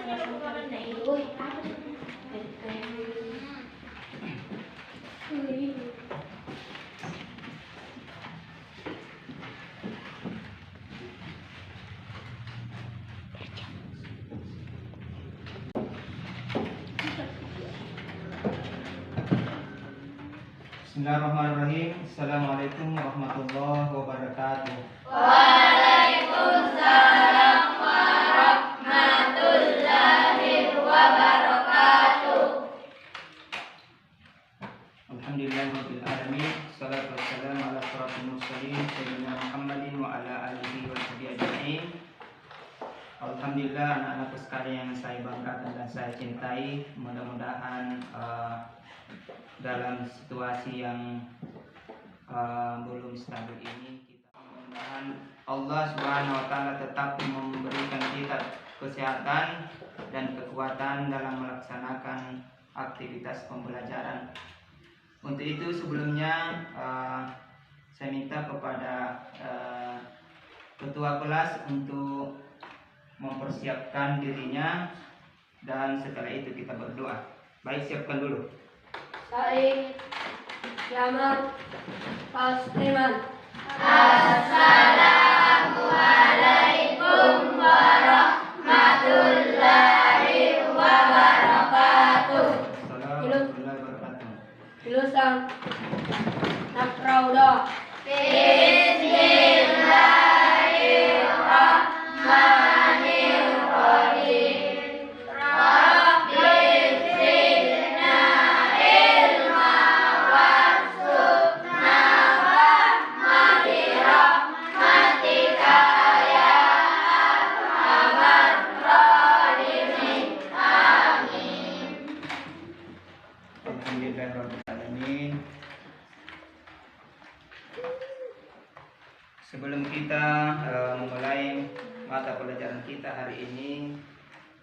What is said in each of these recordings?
Bismillahirrahmanirrahim. Assalamualaikum warahmatullahi wabarakatuh. Waalaikumsalam warahmatullahi wabarakatuh. Alhamdulillahirabbil alamin. Shalatu wassalamu ala asyrafil mursalin sayyidina Muhammadin wa ala alihi wa sahbihi ajma'in. Alhamdulillah, anak-anakku sekalian yang saya banggakan dan saya cintai, mudah-mudahan dalam situasi yang belum stabil ini, mudah-mudahan Allah Subhanahu wa taala tetap memberikan kita kesehatan dan kekuatan dalam melaksanakan aktivitas pembelajaran. Untuk itu sebelumnya saya minta kepada ketua kelas untuk mempersiapkan dirinya, dan setelah itu kita berdoa. Baik, siapkan dulu. Said, Yaman, Tasliman. Assalamualaikum warahmatullahi wabarakatuh. Assalamualaikum warahmatullahi wabarakatuh. Ilusan Nakrauda. Bismillahirrahmanirrahim. Rabbi zidna ilma warzuqna rahmati rahmatika ya arhamar rahimin. Amin. Alhamdulillahirabbil alamin. Sebelum kita memulai mata pelajaran kita hari ini,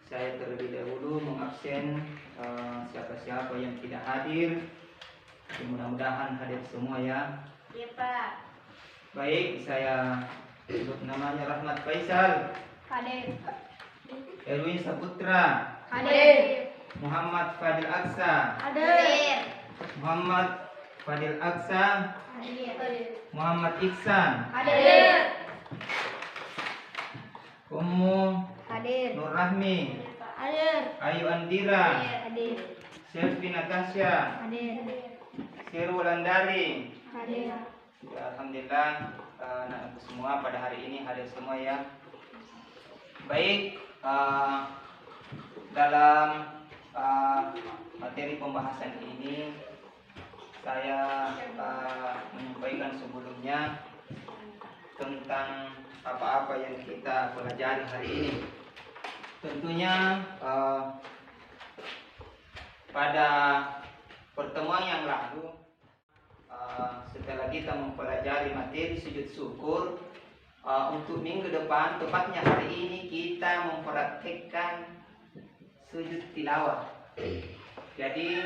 saya terlebih dahulu mengabsen siapa-siapa yang tidak hadir. Mudah-mudahan hadir semua ya. Iya, Pak. Baik, saya sebut namanya Rahmat Faisal, Hadir. Erwin Saputra, Hadir. Muhammad Fadil Aksa, Hadir. Muhammad Fadil Aksa, Hadir. Muhammad Iksan, Hadir. Ummu Hadir. Nur Rahmi, Hadir. Ayu Andira, Hadir. Selvi Natasha, Hadir. Seru Wulandari. Hadir. Ya, alhamdulillah anak-anakku semua pada hari ini hadir semua ya. Baik, dalam materi pembahasan ini saya menyampaikan sebelumnya tentang apa-apa yang kita pelajari hari ini. Tentunya pada pertemuan yang lalu, setelah kita mempelajari materi sujud syukur, untuk minggu depan, tepatnya hari ini, kita mempraktikkan sujud tilawah. Jadi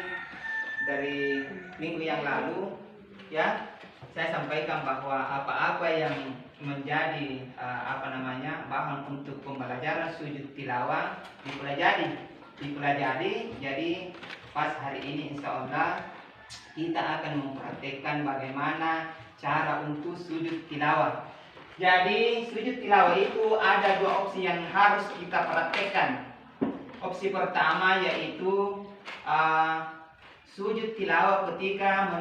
dari minggu yang lalu ya, saya sampaikan bahwa apa-apa yang menjadi bahan untuk pembelajaran sujud tilawah dipelajari. Jadi pas hari ini insya Allah kita akan mempraktekkan bagaimana cara untuk sujud tilawah. Jadi sujud tilawah itu ada dua opsi yang harus kita praktekkan. Opsi pertama yaitu sujud tilawah ketika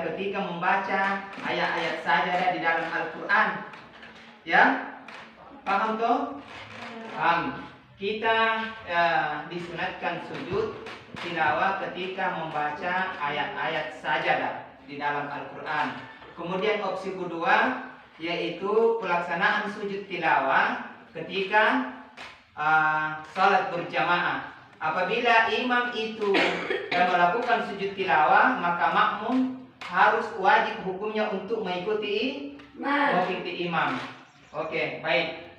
ketika membaca ayat-ayat sajadah di dalam Al-Quran. Ya, paham toh? Paham. Kita disunatkan sujud tilawah ketika membaca ayat-ayat sajadah di dalam Al-Quran. Kemudian opsi kedua yaitu pelaksanaan sujud tilawah ketika salat berjamaah. Apabila imam itu melakukan sujud tilawah, maka makmum harus wajib hukumnya untuk mengikuti imam. Oke, baik.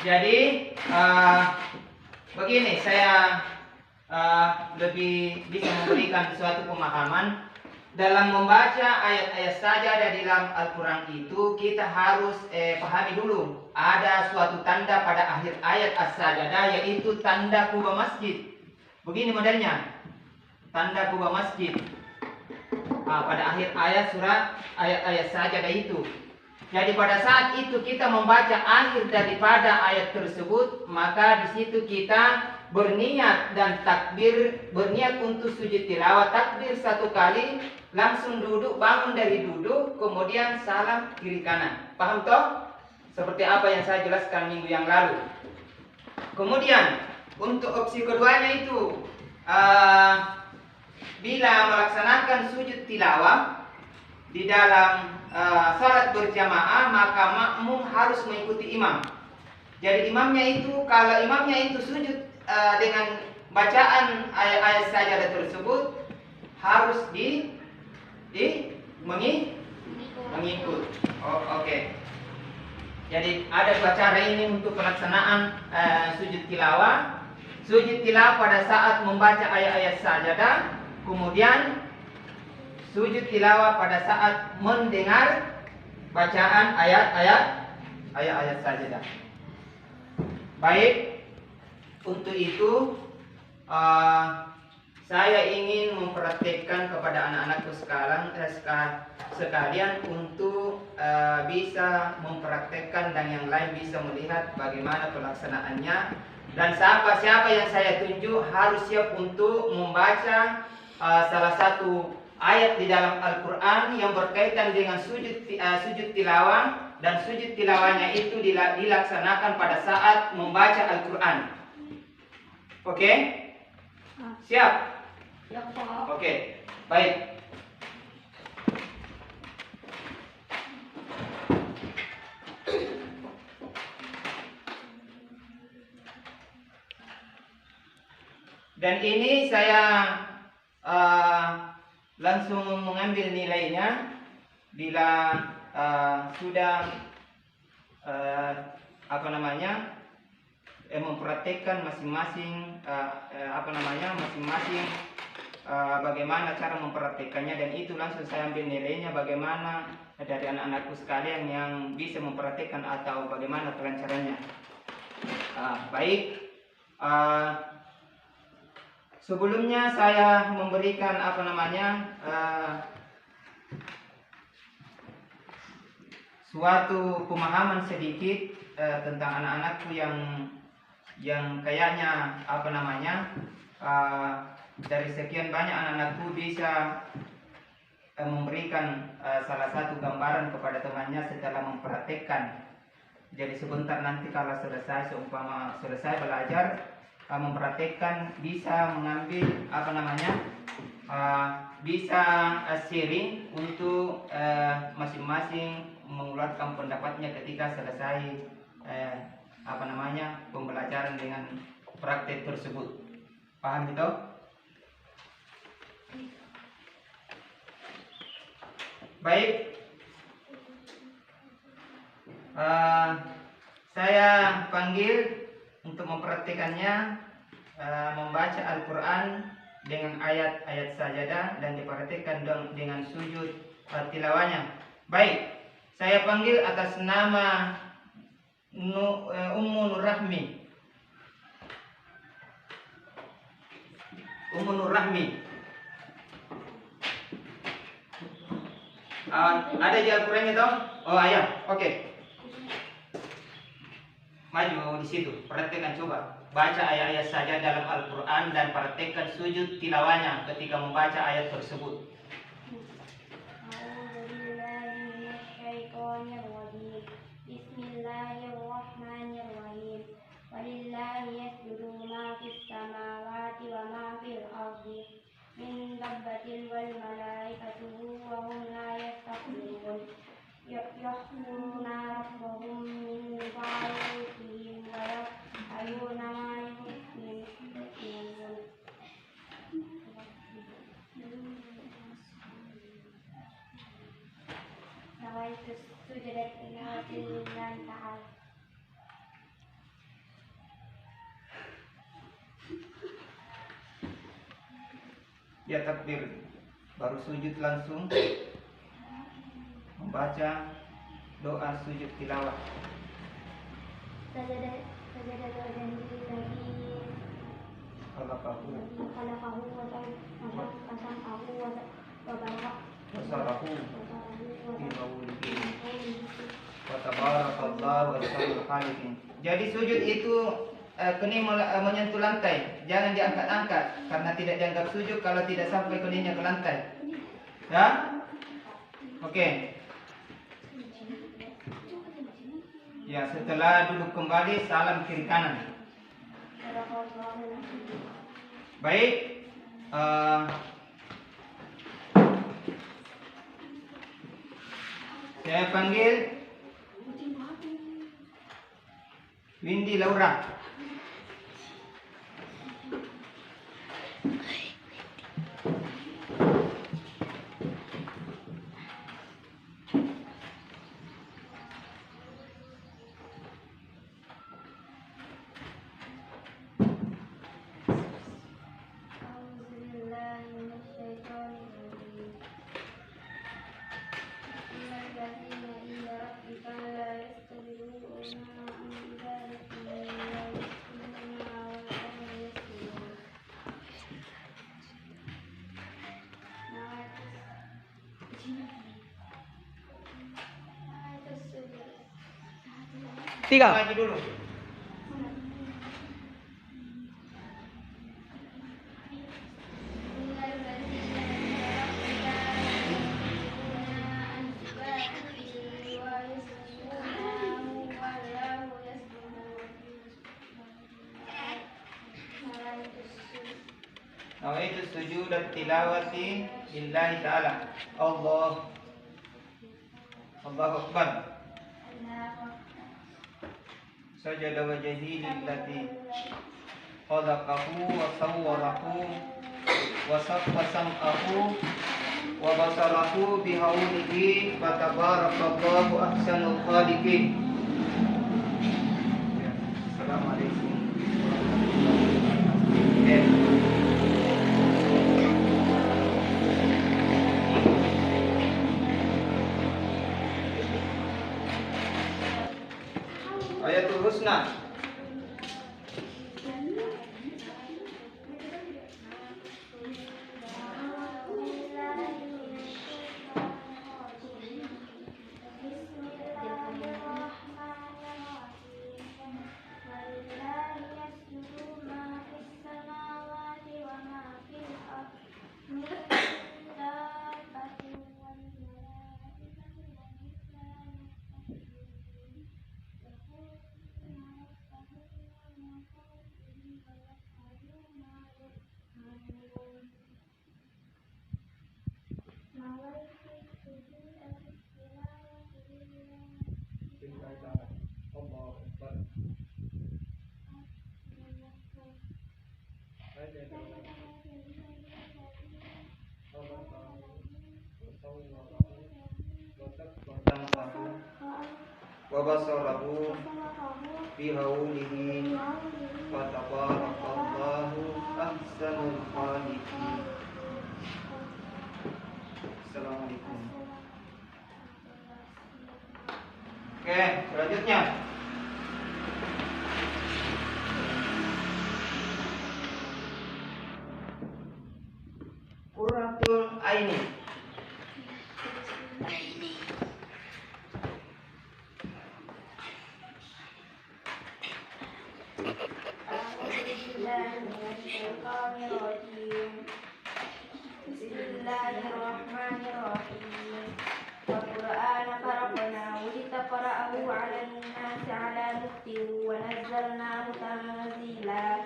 Jadi begini, saya lebih bisa memberikan suatu pemahaman dalam membaca ayat-ayat sajadah di dalam Al-Quran itu kita harus pahami dulu ada suatu tanda pada akhir ayat as-sajadah, yaitu tanda kubah masjid. Begini modelnya, tanda kubah masjid pada akhir ayat surat ayat-ayat sajadah itu. Jadi pada saat itu kita membaca akhir daripada ayat tersebut, maka di situ kita berniat dan takbir, berniat untuk sujud tilawah, takbir satu kali, langsung duduk, bangun dari duduk, kemudian salam kiri kanan. Paham toh? Seperti apa yang saya jelaskan minggu yang lalu. Kemudian untuk opsi keduanya itu bila melaksanakan sujud tilawah di dalam salat berjamaah, maka makmum harus mengikuti imam. Jadi imamnya itu, kalau imamnya itu sujud dengan bacaan ayat-ayat sajadah tersebut, harus mengikut. Oke. Jadi ada dua cara ini untuk pelaksanaan sujud tilawah. Sujud tilawah pada saat membaca ayat-ayat sajadah, kemudian sujud tilawah pada saat mendengar bacaan ayat-ayat sajadah. Baik, untuk itu saya ingin mempraktikkan kepada anak-anakku sekalian untuk bisa mempraktekkan dan yang lain bisa melihat bagaimana pelaksanaannya. Dan siapa yang saya tunjuk harus siap untuk membaca salah satu ayat di dalam Al-Quran yang berkaitan dengan sujud tilawah, dan sujud tilawahnya itu dilaksanakan pada saat membaca Al-Quran. Oke? Siap? Ya, Pak. Oke, baik. Dan ini saya langsung mengambil nilainya bila sudah mempraktekkan masing-masing bagaimana cara mempraktekannya, dan itu langsung saya ambil nilainya bagaimana dari anak-anakku sekalian yang bisa mempraktekkan atau bagaimana kelancarannya. Baik. Sebelumnya saya memberikan suatu pemahaman sedikit tentang anak-anakku yang kayaknya dari sekian banyak anak-anakku bisa memberikan salah satu gambaran kepada temannya setelah mempraktekkan. Jadi sebentar nanti kalau seumpama selesai belajar, mempraktekkan, bisa mengambil bisa sharing untuk masing-masing mengeluarkan pendapatnya ketika selesai pembelajaran dengan praktek tersebut. Paham itu? Baik. Saya panggil untuk mempraktikannya, membaca Al-Quran dengan ayat-ayat sajadah dan dipraktikkan dengan sujud tilawahnya. Baik, saya panggil atas nama Ummu Nurrahmi. Ummu Nurrahmi. Ada di Al-Quran itu? Oh, ayat. Oke. Maju di situ, praktekkan, coba baca ayat-ayat saja dalam Al-Quran dan praktekkan sujud tilawahnya ketika membaca ayat tersebut. Bismillahirrahmanirrahim. Walillahi yasjudu ma fis samawati wa ma fil ardi min dabbatin wal malaikatu wa hum la yastakbirun. Yahmuruna rabbahum min fawqihim wa yaf'aluna ma yu'minun. Nawaitu sujudat lillahi ta'ala. Ya, takbir. baru sujud langsung membaca doa sujud tilawah. Sajadah wajhi lagi Khalaqahu khalaqahu wa sam'ahu wa barak wasarahu fi mawlihi wa tabarakallahu ahsanul khaliqin. Jadi sujud itu kening menyentuh lantai, jangan diangkat-angkat karena tidak dianggap sujud kalau tidak sampai keningnya ke lantai. Ya? Oke. Ya, setelah duduk kembali salam kiri kanan. Baik. Saya panggil Windy Laura. Tiga. Maju dulu. Nawaitu sujud tilawati lillahi ta'ala. Allahu Akbar. Sajada wajhi lillati khalaqahu wa sawwarahu wa saffa sam'ahu wa basarahu bihaulihi wa tabarakallahu ahsanul khaliqin. Assalamualaikum. Ayatul Husna. Wa basarahu fi haulihi wa tabarakallahu ahsanul khaliqin. Assalamualaikum. Oke, selanjutnya Qurratul Aini. Bismillahirrahmanirrahim. Wa Qur'ana faraqnahu litaqra'ahu 'alan nasi 'ala muktin wa nazzalnahu tanzila.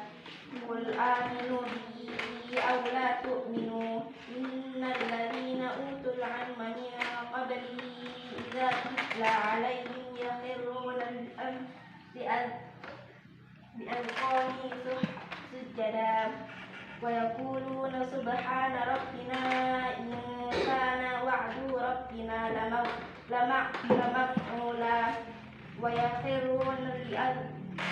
Qul aminu bihi aw la tu'minu. Innal ladzina utul 'ilma min qablihi idza tutla 'alaihim yakhruna bi'alqani sujada wa yaquluna subhana rabbina in kana wa'du rabbina lamaf'ula wa yakhruna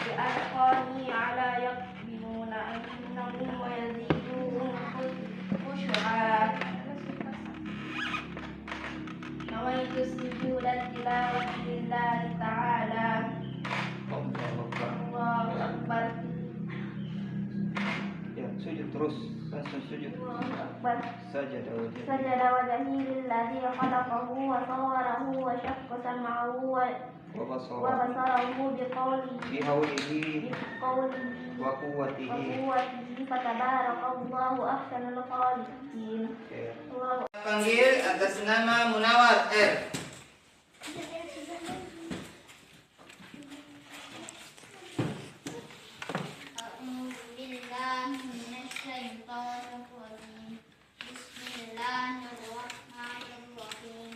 bi'alqani 'ala yaqbinuna annahum wa yaziduhum khushu'a. tilawati lillahi ta'ala. Allahu Akbar. Allahu Akbar. Ya, sujud terus. Langsung sujud. Allahu Akbar. Sajada wajah. سجد وجهه للذي خلقه وصوره وشق سمعه وبصره وبصره بقوله بحوله وقوته. فتبارك الله أحسن الخالقين. الله Panggil atas nama Munawar R. Bismillahirrahmanirrahim.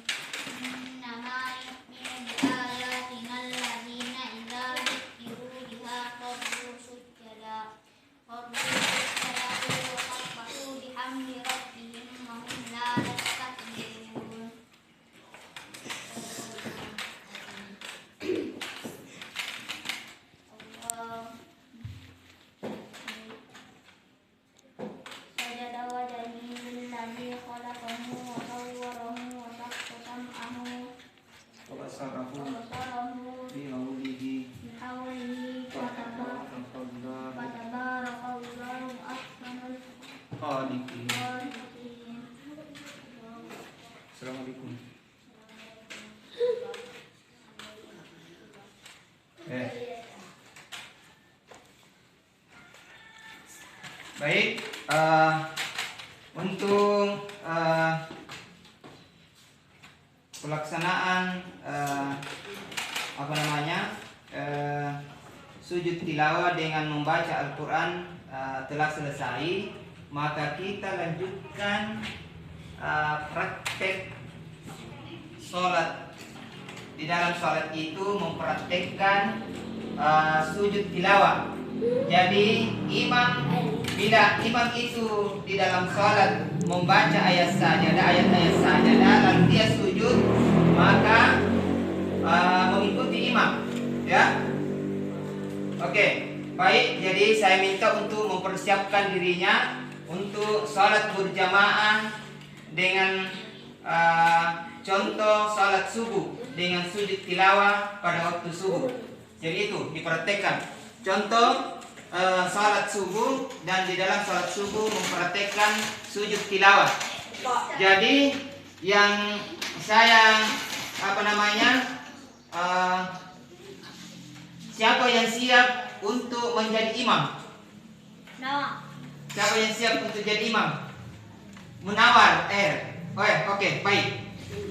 Innama yu'minu bi-ayatina alladziina idza dzukiru biha kharru sujjada wa sabbahu bihamdi rabbihim wa hum la yastakbirun. Sajada wajhi lilladzi khalaqahu wa sawwarahu wa shaqqa sam'ahu Wabasarahu wa basarahu bihaulihi. bihawlihi fatabarakallahu ahsanul Khaliqin. khaliqin. Assalamualaikum. Baik, untuk pelaksanaan sujud tilawah dengan membaca Al-Quran telah selesai, maka kita lanjutkan praktek sholat. Di dalam sholat itu mempraktekkan sujud tilawah. Jadi bila imam itu di dalam sholat membaca ayat ayat sajadah lalu dia sujud, maka mengikuti imam, ya. Oke, baik. Jadi saya minta untuk mempersiapkan dirinya untuk sholat berjamaah dengan contoh sholat subuh dengan sujud tilawah pada waktu subuh. Jadi itu dipraktekkan. Contoh sholat subuh, dan di dalam sholat subuh mempraktekkan sujud tilawah. Jadi yang saya siapa yang siap untuk menjadi imam? Siapa yang siap untuk jadi imam? Munawar R. Oke, baik.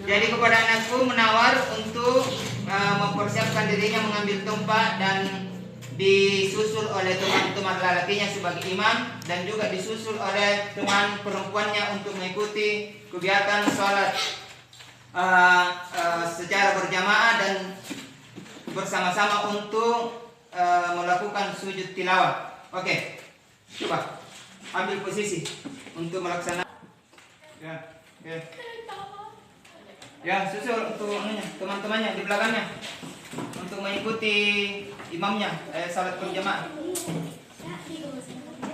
Jadi kepada anakku Munawar untuk mempersiapkan dirinya mengambil tempat dan disusul oleh teman-teman lelakinya sebagai imam, dan juga disusul oleh teman perempuannya untuk mengikuti kegiatan sholat secara berjamaah dan bersama-sama untuk melakukan sujud tilawah. Oke, coba ambil posisi untuk melaksanakan. Ya, susul untuk teman-temannya di belakangnya untuk mengikuti imamnya salat berjamaah.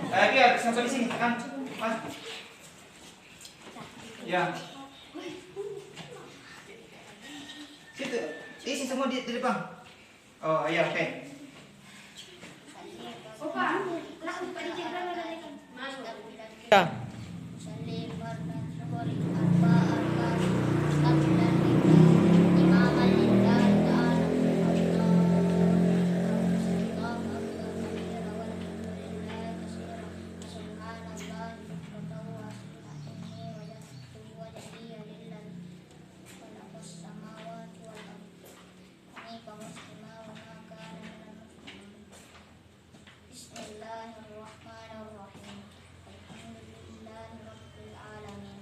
Biar sampai di sini kan, Mas. Ya. Situ, isi semua di depan. Oh iya, oke. Ya. Bismillahirrahmanirrahim. Alhamdulillahirabbil alamin.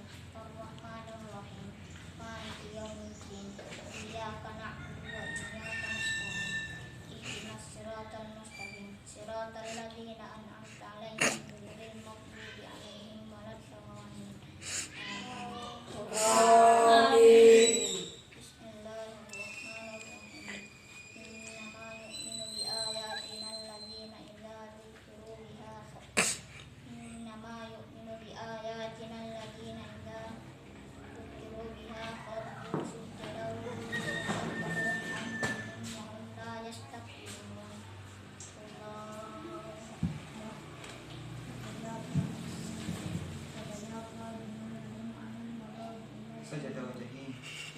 sajada wajhi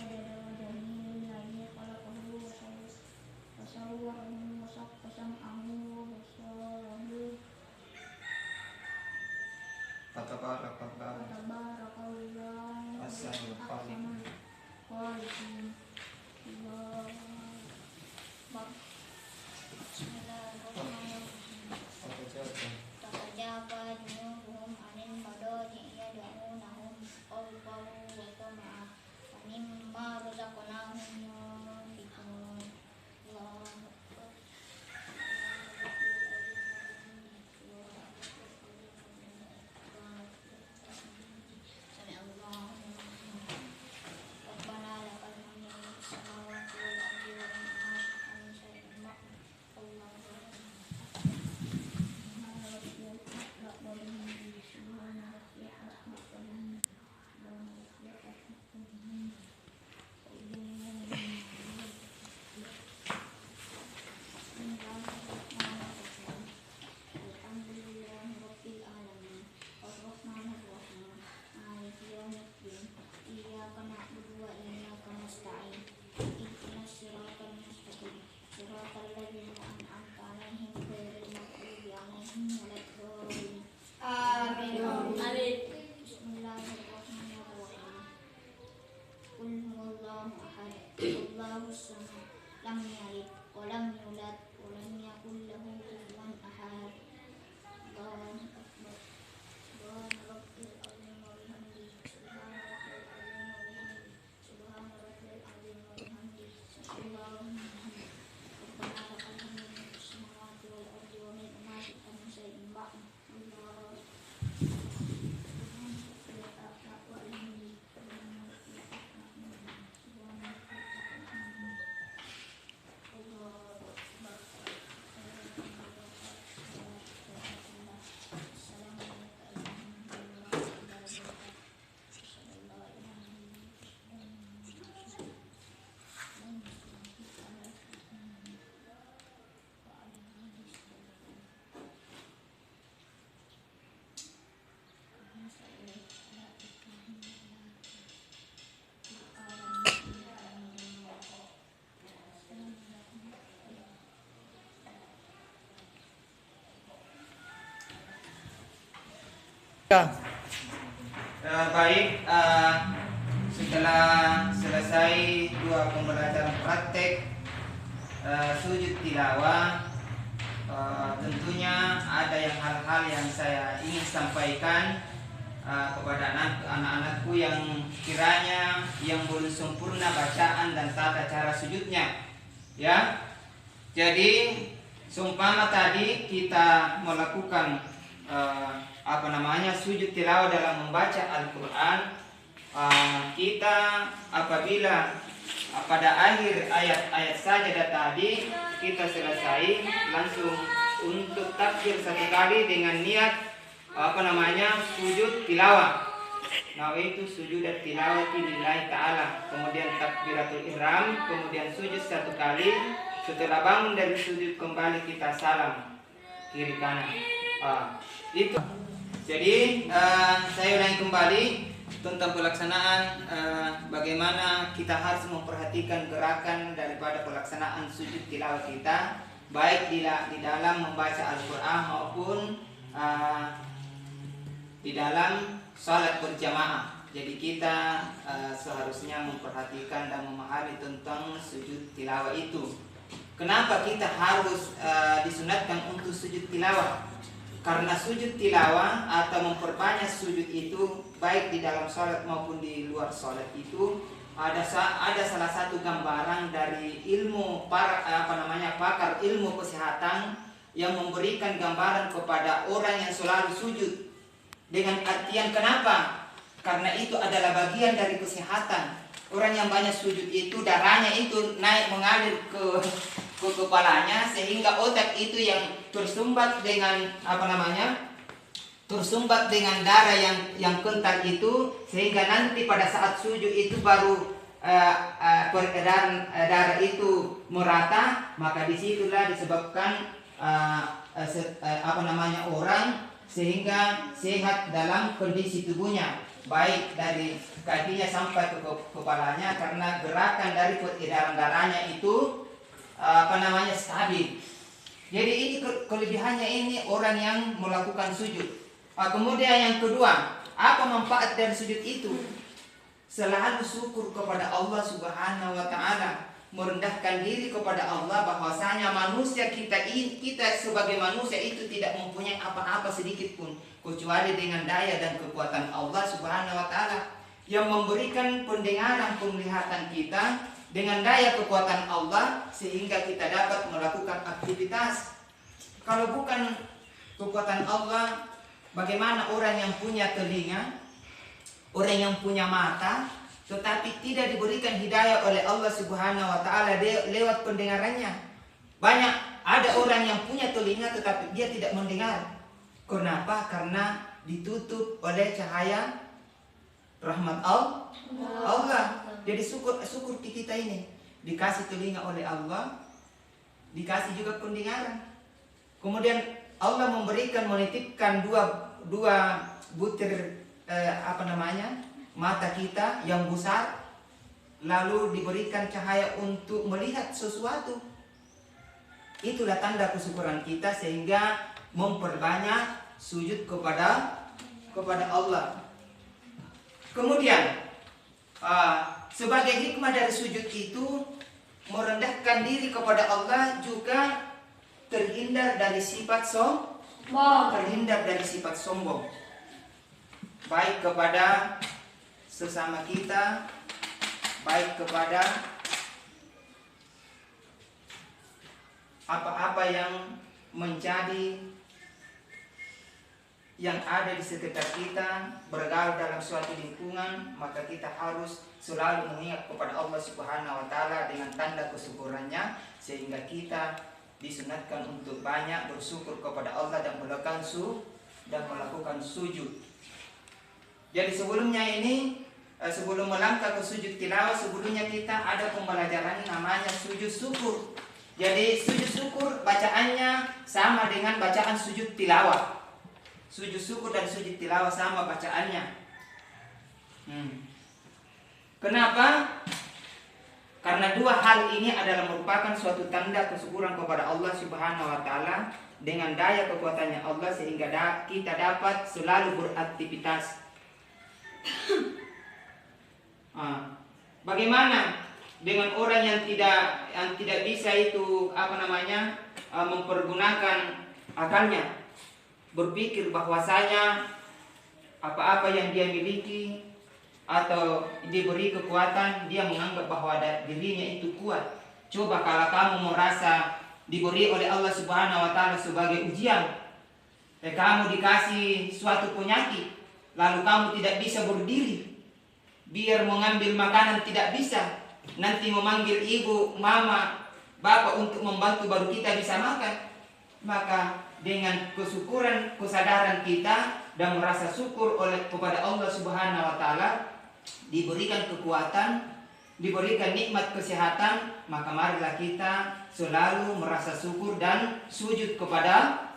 الذي خلقه وصوره وشق سمعه وبصره fatabarakallahu وتبارك الله ahsanul khaliqin. الخالقين الله أكبر. Bismillahirrahmanirrahim. Tatajafa junubuhum anil madaji yad'unahum khawfan wa tama'an wa mimma razaqnahum yunfiqun. Allahu Akbar. Sami'allahu liman hamidah. Rabbana lakal hamdu fis samawati wal ardi wa min shay'in ba'd. Allahu Akbar. Bismillahirrahmanirrahim. Qul huwallahu ahad, Allahus samad, lam yalid wa lam yulad wa lam yakul lahu kufuwan ahad. Allahu akbar. Subhana rabbil azim wa bihamdihi. Subhana rabbil azim wa bihamdihi. Subhana rabbil azim wa bihamdihi. Allahumma hamd. Rabbana lakal hamdu fis samawati wal ardi wa min shay'in ba'd. Allahu Baik, setelah selesai dua pembelajaran praktek sujud tilawah, tentunya ada hal-hal yang saya ingin sampaikan kepada anak-anakku yang kiranya yang belum sempurna bacaan dan tata cara sujudnya. Ya, jadi seumpama tadi kita melakukan sujud tilawah dalam membaca Al-Quran, kita apabila pada akhir ayat-ayat sajadah tadi kita selesai langsung untuk takbir satu kali dengan niat sujud tilawah. Nah, itu sujud tilawati lillahi ta'ala, kemudian takbiratul ihram, kemudian sujud satu kali, setelah bangun dari sujud kembali kita salam kiri kanan. Itu. Jadi saya ulangi kembali tentang pelaksanaan bagaimana kita harus memperhatikan gerakan daripada pelaksanaan sujud tilawah kita, baik di dalam membaca Al-Quran maupun di dalam salat berjamaah. Jadi kita seharusnya memperhatikan dan memahami tentang sujud tilawah itu. Kenapa kita harus disunatkan untuk sujud tilawah? Karena sujud tilawah atau memperbanyak sujud itu baik di dalam sholat maupun di luar sholat itu ada salah satu gambaran dari ilmu pakar ilmu kesehatan yang memberikan gambaran kepada orang yang selalu sujud, dengan artian kenapa? Karena itu adalah bagian dari kesehatan. Orang yang banyak sujud itu darahnya itu naik mengalir ke kepalanya, sehingga otak itu yang tersumbat dengan darah yang kental itu, sehingga nanti pada saat sujud itu baru peredaran darah itu merata. Maka disitulah disebabkan orang sehingga sehat dalam kondisi tubuhnya, baik dari kakinya sampai ke kepalanya, karena gerakan dari peredaran darahnya itu stabil. Jadi ini kelebihannya ini orang yang melakukan sujud. Kemudian yang kedua, apa manfaat dari sujud itu? Selalu syukur kepada Allah Subhanahu wa taala, merendahkan diri kepada Allah bahwasanya manusia kita sebagai manusia itu tidak mempunyai apa-apa sedikit pun kecuali dengan daya dan kekuatan Allah Subhanahu wa taala yang memberikan pendengaran, penglihatan kita dengan daya kekuatan Allah sehingga kita dapat melakukan aktivitas. Kalau bukan kekuatan Allah, bagaimana orang yang punya telinga, orang yang punya mata, tetapi tidak diberikan hidayah oleh Allah Subhanahu wa taala lewat pendengarannya. Banyak ada orang yang punya telinga tetapi dia tidak mendengar. Kenapa? Karena ditutup oleh cahaya rahmat Allah. Jadi syukur kita ini dikasih telinga oleh Allah, dikasih juga pendengaran. Kemudian Allah menitipkan dua butir mata kita yang besar, lalu diberikan cahaya untuk melihat sesuatu. Itulah tanda kesyukuran kita sehingga memperbanyak sujud kepada Allah. Kemudian sebagai hikmah dari sujud itu merendahkan diri kepada Allah, juga terhindar dari sifat sombong, baik kepada sesama kita, baik kepada apa-apa yang yang ada di sekitar kita, bergaul dalam suatu lingkungan, maka kita harus selalu mengingat kepada Allah Subhanahu wa taala dengan tanda kesyukurannya, sehingga kita disunatkan untuk banyak bersyukur kepada Allah dan melakukan sujud. Jadi sebelumnya ini, sebelum melangkah ke sujud tilawah, sebelumnya kita ada pembelajaran namanya sujud syukur. Jadi sujud syukur bacaannya sama dengan bacaan sujud tilawah. Sujud syukur dan sujud tilawah sama bacaannya. Kenapa? Karena dua hal ini adalah merupakan suatu tanda kesyukuran kepada Allah Subhanahu wa taala dengan daya kekuatannya Allah, sehingga kita dapat selalu beraktivitas. Bagaimana dengan orang yang tidak bisa itu mempergunakan akalnya, berpikir bahwasanya apa-apa yang dia miliki atau diberi kekuatan, dia menganggap bahwa dirinya itu kuat. Coba kalau kamu merasa diberi oleh Allah Subhanahu wa taala sebagai ujian, kamu dikasih suatu penyakit, lalu kamu tidak bisa berdiri, biar mengambil makanan tidak bisa, nanti memanggil ibu, mama, bapak untuk membantu baru kita bisa makan. Maka dengan kesyukuran, kesadaran kita dan merasa syukur kepada Allah Subhanahu wa taala, diberikan kekuatan, diberikan nikmat kesehatan, maka marilah kita selalu merasa syukur dan sujud kepada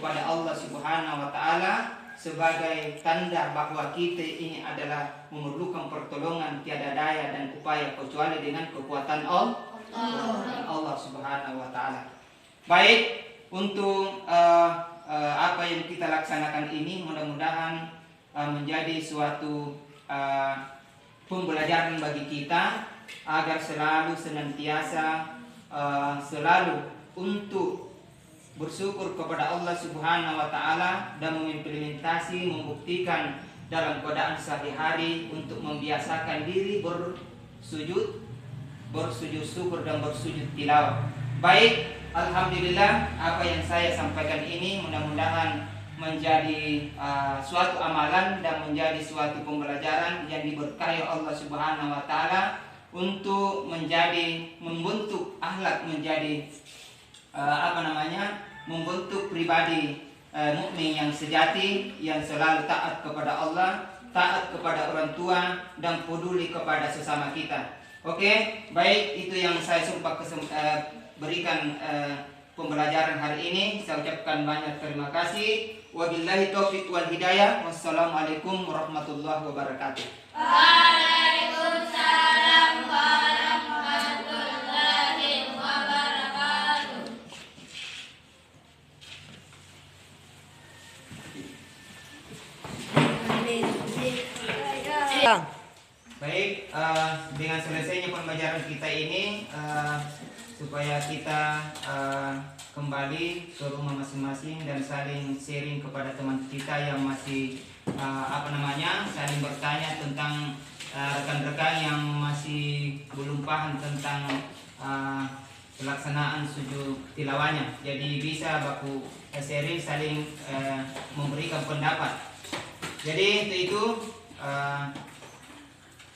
Allah Subhanahu wa taala sebagai tanda bahwa kita ini adalah memerlukan pertolongan, tiada daya dan upaya kecuali dengan kekuatan Allah Subhanahu wa taala. Baik, untuk apa yang kita laksanakan ini mudah-mudahan menjadi suatu pembelajaran bagi kita agar selalu senantiasa selalu untuk bersyukur kepada Allah Subhanahu wa taala dan mengimplementasi, membuktikan dalam keadaan sehari-hari untuk membiasakan diri bersujud syukur dan bersujud tilawah. Baik, alhamdulillah apa yang saya sampaikan ini mudah-mudahan menjadi suatu amalan dan menjadi suatu pembelajaran yang diberkahi Allah Subhanahu wa taala untuk membentuk akhlak, menjadi membentuk pribadi mukmin yang sejati, yang selalu taat kepada Allah, taat kepada orang tua dan peduli kepada sesama kita. Oke, baik, itu yang saya sempat berikan pembelajaran hari ini. Saya ucapkan banyak terima kasih. Wabillahi taufiq wal hidayah. Wassalamualaikum warahmatullahi wabarakatuh. Waalaikumsalam warahmatullahi wabarakatuh. Baik, dengan selesainya pembelajaran kita ini, supaya kita kembali ke rumah masing-masing dan saling sharing kepada teman kita yang masih saling bertanya tentang rekan-rekan yang masih belum paham tentang pelaksanaan sujud tilawahnya. Jadi bisa baku sharing, saling memberikan pendapat. Jadi itu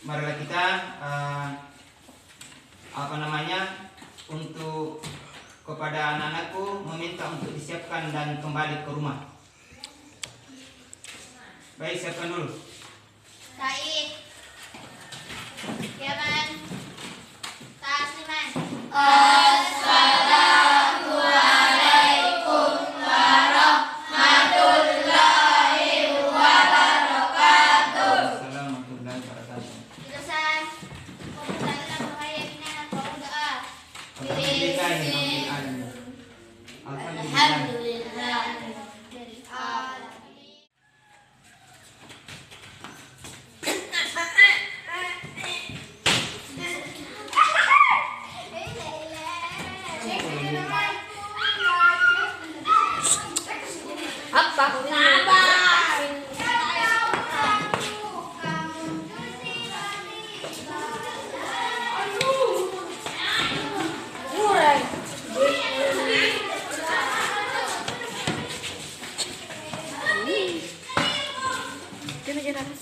marilah kita untuk kepada anak-anakku meminta untuk disiapkan dan kembali ke rumah. Baik, siapkan dulu. Said, Yaman, Tasliman. Assalamualaikum warahmatullahi wabarakatuh. Warahmatullahi wabarakatuh. Jurusan Pemutaran Bahaya Binatang Bahu Doa. Alhamdulillahirabbil alamin. Alhamdulillah. Alhamdulillah. Dari alamin. Apa? Jangan